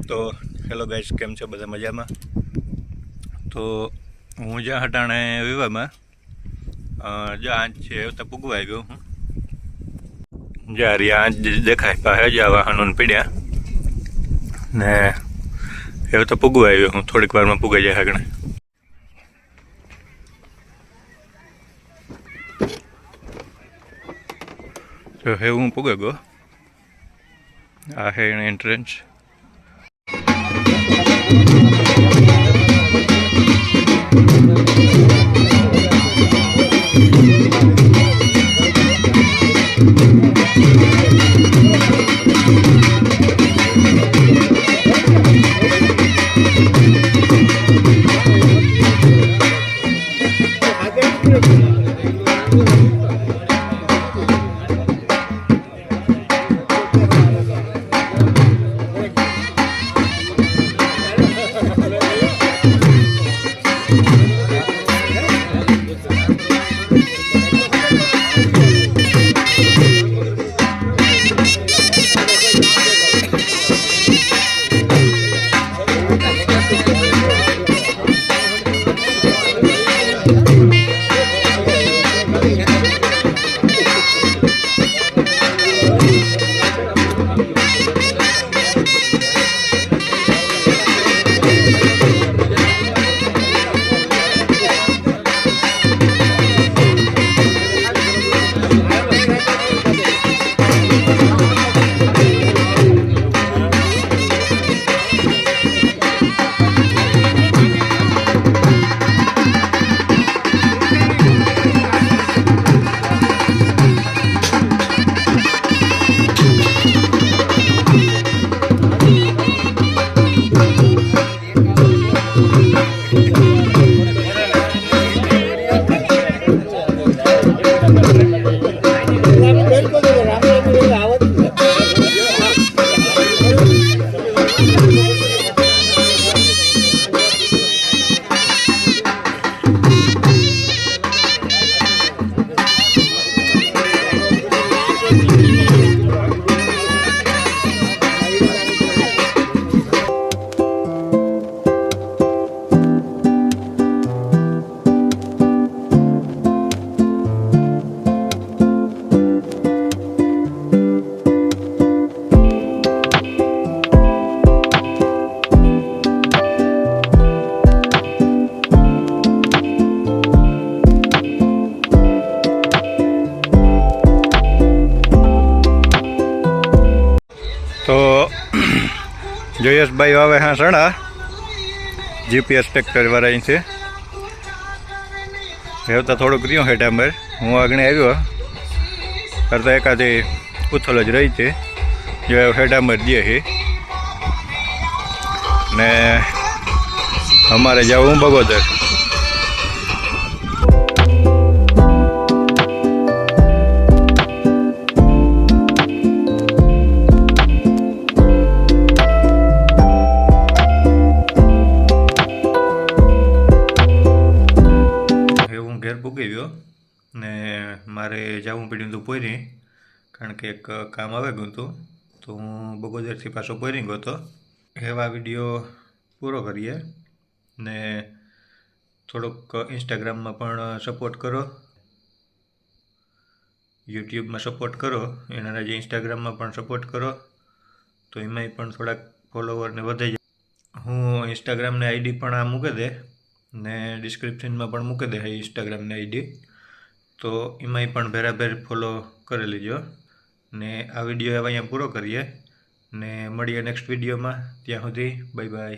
तो hello guys, केम छे बधा मजा में। तो हूँ ज्यादा हटाणे विवा में ज्यादा आँच है तो पूगवा गयो हूँ। ज्या रिया आँच देखाय पाहे ज्या वाहनों पीड्या ने एवं तो पूगवा गयो हूँ। थोड़ीक वार में पूगाई जाए गणे। तो हे हूँ पूगे गयो। आ है एंट्रेंस। तो जयेश भाई आवे हाँ सणा जीपीएस ट्रेक्टर वाला से हेवता थोड़ुंक रह्यो है टाइमर। हूँ आगणे आव्यो करता एकादी उथल ज रही थी जो हेडामर दिए है ने हमारे जाऊँ बगोदर। घर पूगी गयो ने मारे जावू पड्युं तो पोरी कारण के एक काम आवे गयुं तो हूँ बगोदर थी पाछो पोरी गयो तो। एवा विडियो पूरो करिए ने थोड़ोक इंस्टाग्राम में पण सपोर्ट करो, यूट्यूब में सपोर्ट करो, एना जे इंस्टाग्राम में पण सपोर्ट करो तो एमांय पण थोड़ा फॉलोवर ने वधाई जाए। हूँ इंस्टाग्राम ने आईडी पण आ मूकी दे ने डिस्क्रिप्शन में पण मूकी दे इंस्टाग्राम ने आईडी तो एमांय पण भेराभेर फॉलो कर लीजो ने आ विडियो अहींया पूरो करिए ने मळीए नेक्स्ट विडियो में। त्यां सुधी बाय बाय।